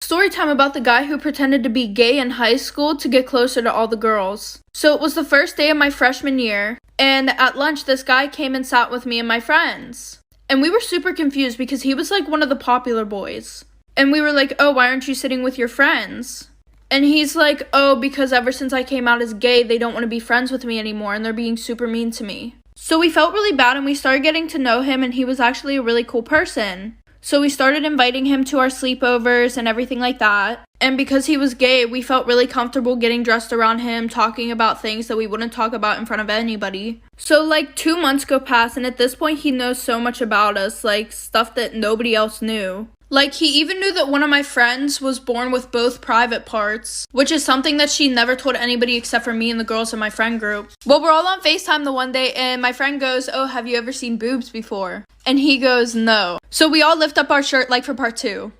Story time about the guy who pretended to be gay in high school to get closer to all the girls. So it was the first day of my freshman year, and at lunch this guy came and sat with me and my friends. And we were super confused because he was like one of the popular boys. And we were like, oh, why aren't you sitting with your friends? And he's like, oh, because ever since I came out as gay, they don't want to be friends with me anymore and they're being super mean to me. So we felt really bad and we started getting to know him, and he was actually a really cool person. So we started inviting him to our sleepovers and everything like that. And because he was gay, we felt really comfortable getting dressed around him, talking about things that we wouldn't talk about in front of anybody. So like 2 months go past, and at this point he knows so much about us, like stuff that nobody else knew. Like, he even knew that one of my friends was born with both private parts, which is something that she never told anybody except for me and the girls in my friend group. Well, we're all on FaceTime the one day, and my friend goes, oh, have you ever seen boobs before? And he goes, no. So we all lift up our shirt like for part 2.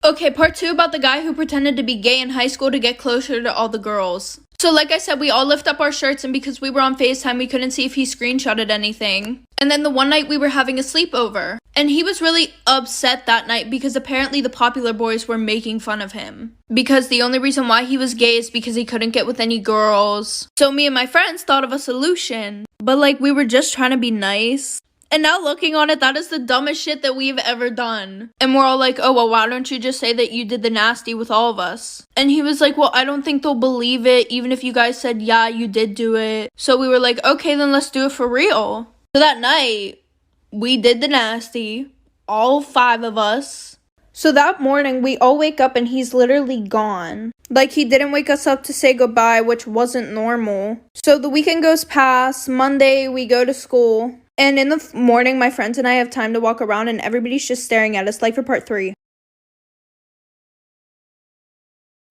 Okay, part 2 about the guy who pretended to be gay in high school to get closer to all the girls. So like I said, we all lift up our shirts, and because we were on FaceTime, we couldn't see if he screenshotted anything. And then the one night we were having a sleepover, and he was really upset that night because apparently the popular boys were making fun of him. Because the only reason why he was gay is because he couldn't get with any girls. So me and my friends thought of a solution, but like we were just trying to be nice. And now looking on it, that is the dumbest shit that we've ever done. And we're all like, oh, well, why don't you just say that you did the nasty with all of us? And he was like, well, I don't think they'll believe it, even if you guys said, yeah, you did do it. So we were like, okay, then let's do it for real. So that night, we did the nasty, all 5 of us. So that morning, we all wake up and he's literally gone. Like, he didn't wake us up to say goodbye, which wasn't normal. So the weekend goes past. Monday, we go to school. And in the morning, my friends and I have time to walk around, and everybody's just staring at us, like for part 3.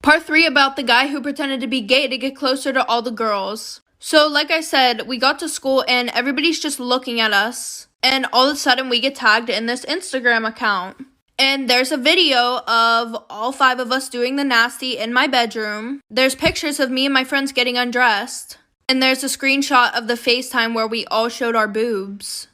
Part 3 about the guy who pretended to be gay to get closer to all the girls. So, like I said, we got to school, and everybody's just looking at us. And all of a sudden, we get tagged in this Instagram account. And there's a video of all 5 of us doing the nasty in my bedroom. There's pictures of me and my friends getting undressed. And there's a screenshot of the FaceTime where we all showed our boobs.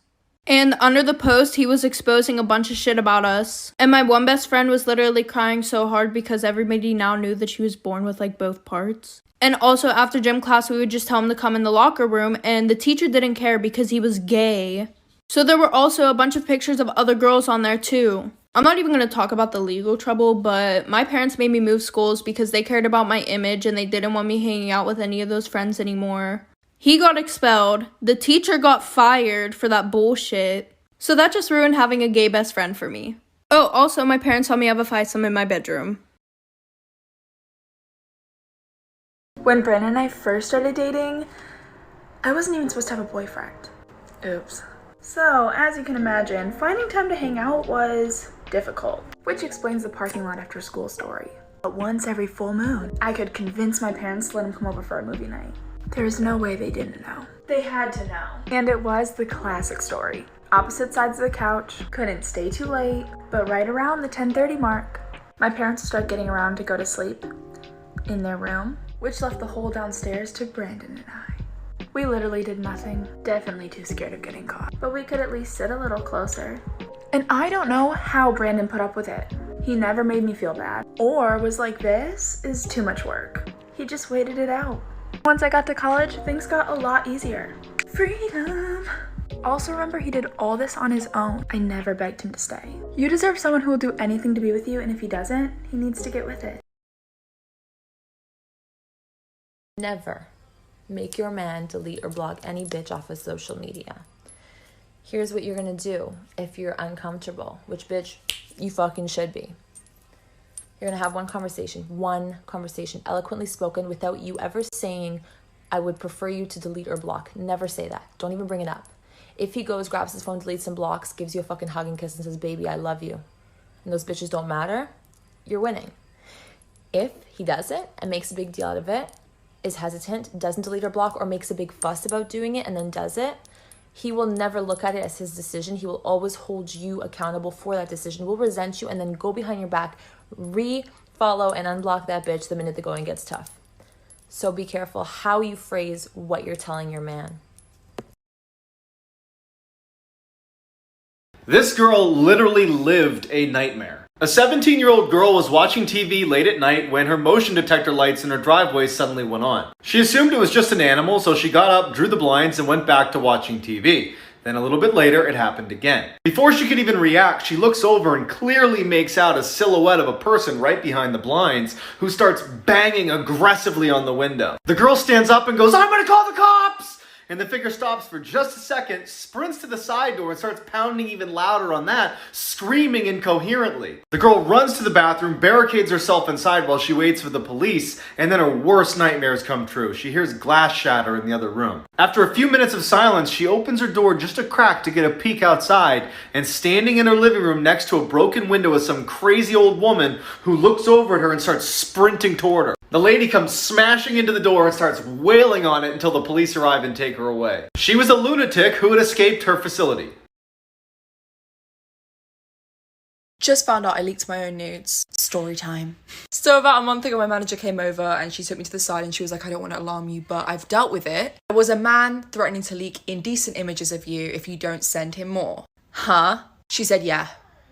And under the post, he was exposing a bunch of shit about us. And my one best friend was literally crying so hard because everybody now knew that she was born with like both parts. And also after gym class, we would just tell him to come in the locker room, and the teacher didn't care because he was gay. So there were also a bunch of pictures of other girls on there too. I'm not even going to talk about the legal trouble, but my parents made me move schools because they cared about my image and they didn't want me hanging out with any of those friends anymore. He got expelled. The teacher got fired for that bullshit. So that just ruined having a gay best friend for me. Oh, also, my parents saw me have a threesome in my bedroom. When Brandon and I first started dating, I wasn't even supposed to have a boyfriend. Oops. So, as you can imagine, finding time to hang out was difficult, which explains the parking lot after school story. But once every full moon, I could convince my parents to let him come over for a movie night. There was no way they didn't know. They had to know. And it was the classic story. Opposite sides of the couch, couldn't stay too late, but right around the 10:30 mark, my parents would start getting around to go to sleep in their room, which left the whole downstairs to Brandon and I. We literally did nothing, definitely too scared of getting caught, but we could at least sit a little closer. And I don't know how Brandon put up with it. He never made me feel bad, or was like, this is too much work. He just waited it out. Once I got to college, things got a lot easier. Freedom! Also remember, he did all this on his own. I never begged him to stay. You deserve someone who will do anything to be with you, and if he doesn't, he needs to get with it. Never make your man delete or block any bitch off of social media. Here's what you're gonna do if you're uncomfortable, which bitch you fucking should be. You're gonna have one conversation, eloquently spoken, without you ever saying, I would prefer you to delete or block. Never say that. Don't even bring it up. If he goes, grabs his phone, deletes and blocks, gives you a fucking hug and kiss and says, baby, I love you, and those bitches don't matter, you're winning. If he does it and makes a big deal out of it, is hesitant, doesn't delete or block, or makes a big fuss about doing it and then does it, he will never look at it as his decision. He will always hold you accountable for that decision, will resent you, and then go behind your back, follow and unblock that bitch the minute the going gets tough. So be careful how you phrase what you're telling your man. This girl literally lived a nightmare. A 17-year-old girl was watching TV late at night when her motion detector lights in her driveway suddenly went on. She assumed it was just an animal, so she got up, drew the blinds, and went back to watching TV. Then a little bit later, it happened again. Before she could even react, she looks over and clearly makes out a silhouette of a person right behind the blinds who starts banging aggressively on the window. The girl stands up and goes, "I'm gonna call the cops!" And the figure stops for just a second, sprints to the side door and starts pounding even louder on that, screaming incoherently. The girl runs to the bathroom, barricades herself inside while she waits for the police, and then her worst nightmares come true. She hears glass shatter in the other room. After a few minutes of silence, she opens her door just a crack to get a peek outside, and standing in her living room next to a broken window is some crazy old woman who looks over at her and starts sprinting toward her. The lady comes smashing into the door and starts wailing on it until the police arrive and take her away. She was a lunatic who had escaped her facility. Just found out I leaked my own nudes. Story time. So about a month ago, my manager came over and she took me to the side and she was like, "I don't want to alarm you, but I've dealt with it. There was a man threatening to leak indecent images of you if you don't send him more." Huh? She said, "Yeah.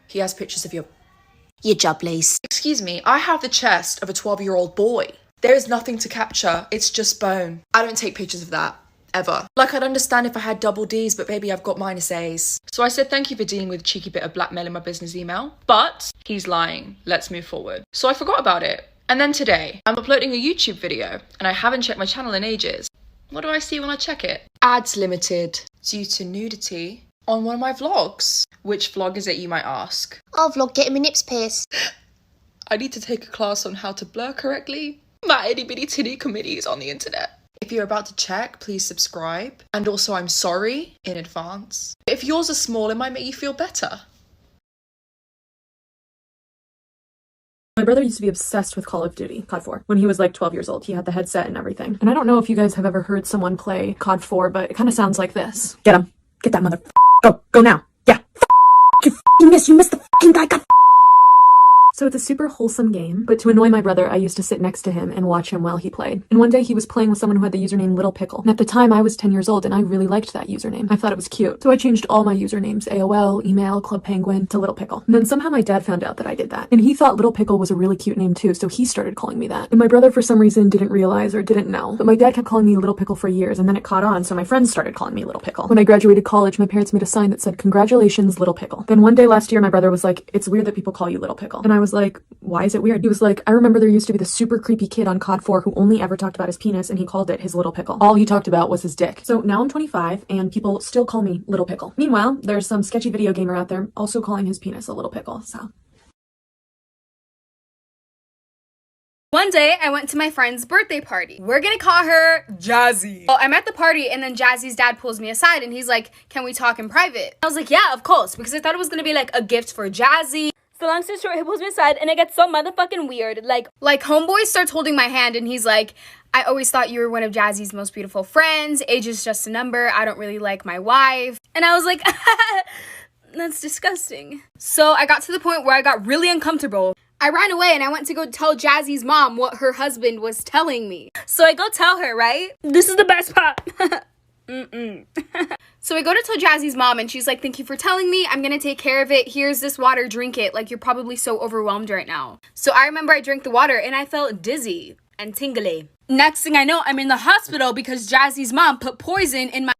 He has pictures of your jubblies." Excuse me, I have the chest of a 12-year-old boy. There is nothing to capture. It's just bone. I don't take pictures of that. Ever. Like, I'd understand if I had double D's, but baby, I've got minus A's. So I said, "Thank you for dealing with a cheeky bit of blackmail in my business email, but he's lying. Let's move forward." So I forgot about it. And then today, I'm uploading a YouTube video, and I haven't checked my channel in ages. What do I see when I check it? Ads limited due to nudity on one of my vlogs. Which vlog is it, you might ask? I'll vlog getting my nips pierced. I need to take a class on how to blur correctly. My itty bitty titty committee is on the internet. If you're about to check, please subscribe. And also, I'm sorry in advance. If yours are small, it might make you feel better. My brother used to be obsessed with Call of Duty, COD 4. When he was like 12 years old, he had the headset and everything. And I don't know if you guys have ever heard someone play COD 4, but it kind of sounds like this. Get him. Get that mother. Go now. Yeah. You missed the guy. God. So it's a super wholesome game, but to annoy my brother, I used to sit next to him and watch him while he played. And one day he was playing with someone who had the username Little Pickle. And at the time I was 10 years old and I really liked that username. I thought it was cute. So I changed all my usernames, AOL, email, Club Penguin, to Little Pickle. And then somehow my dad found out that I did that. And he thought Little Pickle was a really cute name too, so he started calling me that. And my brother for some reason didn't realize or didn't know. But my dad kept calling me Little Pickle for years, and then it caught on, so my friends started calling me Little Pickle. When I graduated college, my parents made a sign that said, "Congratulations, Little Pickle." Then one day last year, my brother was like, "It's weird that people call you Little Pickle." And I was like, "Why is it weird?" He was like, "I remember there used to be this super creepy kid on COD 4 who only ever talked about his penis, and he called it his little pickle. All he talked about was his dick." So now I'm 25 and people still call me Little Pickle. Meanwhile, there's some sketchy video gamer out there also calling his penis a little pickle, so. One day, I went to my friend's birthday party. We're gonna call her Jazzy. Well, I'm at the party, and then Jazzy's dad pulls me aside, and he's like, "Can we talk in private?" I was like, "Yeah, of course," because I thought it was gonna be like a gift for Jazzy. So long story short, he pulls me aside, and it gets so motherfucking weird. Like homeboy starts holding my hand, and he's like, "I always thought you were one of Jazzy's most beautiful friends. Age is just a number. I don't really like my wife." And I was like, that's disgusting. So I got to the point where I got really uncomfortable. I ran away and I went to go tell Jazzy's mom what her husband was telling me. So I go tell her, right? This is the best part. So I go to tell Jazzy's mom and she's like, "Thank you for telling me. I'm gonna take care of it. Here's this water, drink it. Like, you're probably so overwhelmed right now." So I remember I drank the water and I felt dizzy and tingly. Next thing I know, I'm in the hospital because Jazzy's mom put poison in my...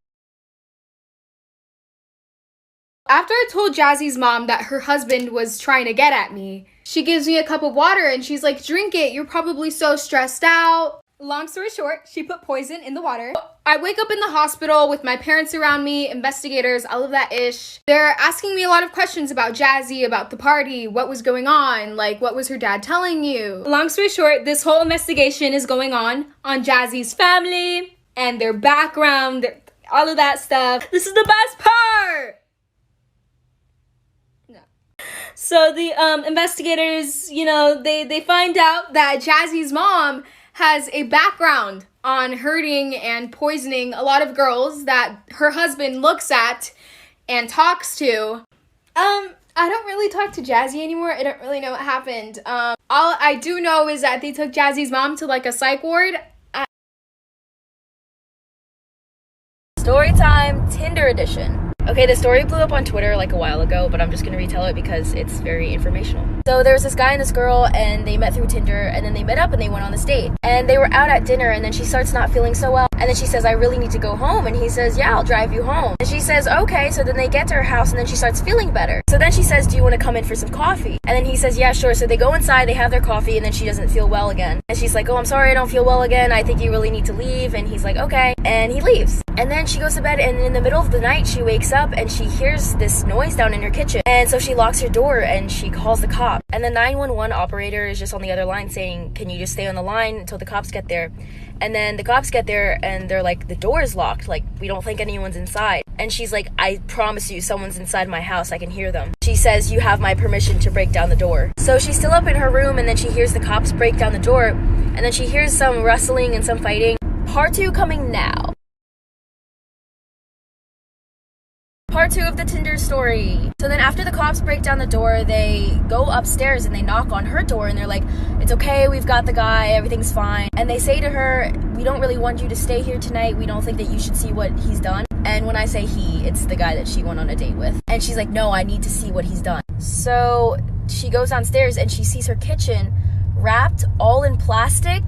After I told Jazzy's mom that her husband was trying to get at me, she gives me a cup of water and she's like, "Drink it. You're probably so stressed out." Long story short, she put poison in the water. I wake up in the hospital with my parents around me, investigators, all of that ish. They're asking me a lot of questions about Jazzy, about the party, what was going on, like, what was her dad telling you? Long story short, this whole investigation is going on Jazzy's family and their background, all of that stuff. This is the best part! So the investigators, you know, they find out that Jazzy's mom has a background on hurting and poisoning a lot of girls that her husband looks at and talks to. I don't really talk to Jazzy anymore. I don't really know what happened. All I do know is that they took Jazzy's mom to like a psych ward. Story time, Tinder edition. Okay, the story blew up on Twitter like a while ago, but I'm just gonna retell it because it's very informational. So there was this guy and this girl, and they met through Tinder, and then they met up and they went on this date. And they were out at dinner, and then she starts not feeling so well. And then she says, I really need to go home. And he says, yeah, I'll drive you home. And she says, okay. So then they get to her house, and then she starts feeling better. So then she says, do you want to come in for some coffee? And then he says, yeah, sure. So they go inside, they have their coffee, and then she doesn't feel well again. And she's like, oh, I'm sorry, I don't feel well again. I think you really need to leave. And he's like, okay. And he leaves. And then she goes to bed, and in the middle of the night, she wakes up, and she hears this noise down in her kitchen. And so she locks her door, and she calls the cop. And the 911 operator is just on the other line saying, can you just stay on the line until the cops get there? And then the cops get there, and they're like, the door is locked. Like, we don't think anyone's inside. And she's like, I promise you, someone's inside my house. I can hear them. She says, you have my permission to break down the door. So she's still up in her room, and then she hears the cops break down the door. And then she hears some wrestling and some fighting. Part 2 coming now. Part 2 of the Tinder story. So then after the cops break down the door, they go upstairs and they knock on her door, and they're like, it's okay, we've got the guy, everything's fine. And they say to her, we don't really want you to stay here tonight. We don't think that you should see what he's done. And when I say he, it's the guy that she went on a date with. And she's like, no, I need to see what he's done. So she goes downstairs and she sees her kitchen wrapped all in plastic,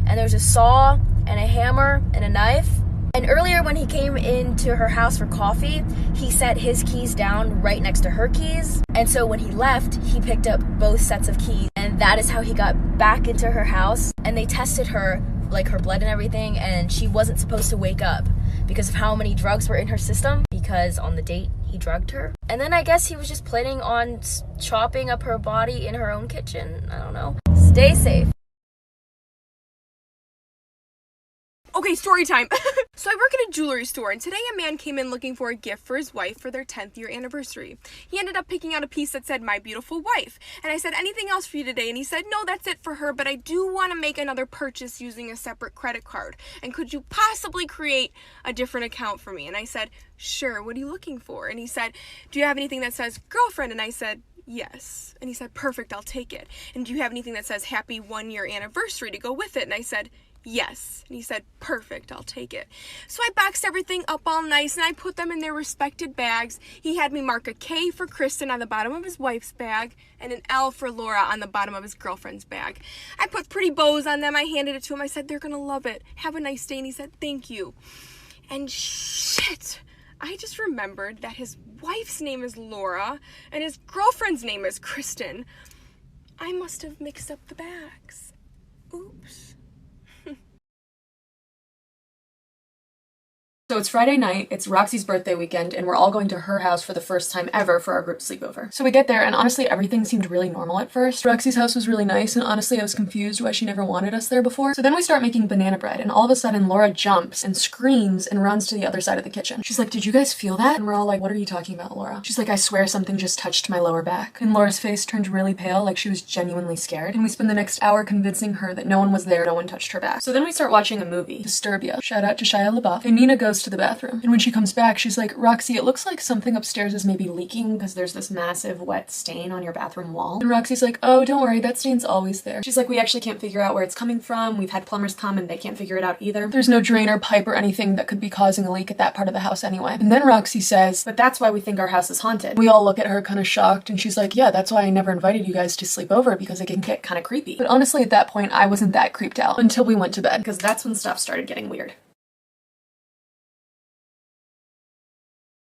and there's a saw and a hammer and a knife. And earlier when he came into her house for coffee, he set his keys down right next to her keys. And so when he left, he picked up both sets of keys. And that is how he got back into her house. And they tested her, like her blood and everything, and she wasn't supposed to wake up because of how many drugs were in her system, because on the date, he drugged her. And then I guess he was just planning on chopping up her body in her own kitchen. I don't know. Stay safe. Okay, story time. So I work at a jewelry store, and today a man came in looking for a gift for his wife for their 10th year anniversary. He ended up picking out a piece that said, my beautiful wife. And I said, anything else for you today? And he said, no, that's it for her, but I do want to make another purchase using a separate credit card. And could you possibly create a different account for me? And I said, sure, what are you looking for? And he said, do you have anything that says girlfriend? And I said, yes. And he said, perfect, I'll take it. And do you have anything that says happy 1 year anniversary to go with it? And I said, yes. And he said, perfect, I'll take it. So I boxed everything up all nice, and I put them in their respected bags. He had me mark a K for Kristen on the bottom of his wife's bag and an L for Laura on the bottom of his girlfriend's bag. I put pretty bows on them. I handed it to him. I said, they're gonna love it. Have a nice day. And he said, thank you. And shit, I just remembered that his wife's name is Laura and his girlfriend's name is Kristen. I must have mixed up the bags. Oops. So it's Friday night, it's Roxy's birthday weekend, and we're all going to her house for the first time ever for our group sleepover. So we get there, and honestly, everything seemed really normal at first. Roxy's house was really nice, and honestly, I was confused why she never wanted us there before. So then we start making banana bread, and all of a sudden, Laura jumps and screams and runs to the other side of the kitchen. She's like, did you guys feel that? And we're all like, what are you talking about, Laura? She's like, I swear something just touched my lower back. And Laura's face turned really pale, like she was genuinely scared. And we spend the next hour convincing her that no one was there, no one touched her back. So then we start watching a movie, Disturbia. Shout out to 𝙎𝙤𝙧𝙚. And Nina goes to the bathroom. And when she comes back, she's like, Roxy, it looks like something upstairs is maybe leaking because there's this massive wet stain on your bathroom wall. And Roxy's like, oh, don't worry, that stain's always there. She's like, we actually can't figure out where it's coming from. We've had plumbers come and they can't figure it out either. There's no drain or pipe or anything that could be causing a leak at that part of the house anyway. And then Roxy says, but that's why we think our house is haunted. We all look at her kind of shocked, and she's like, yeah, that's why I never invited you guys to sleep over, because it can get kind of creepy. But honestly, at that point, I wasn't that creeped out until we went to bed, because that's when stuff started getting weird.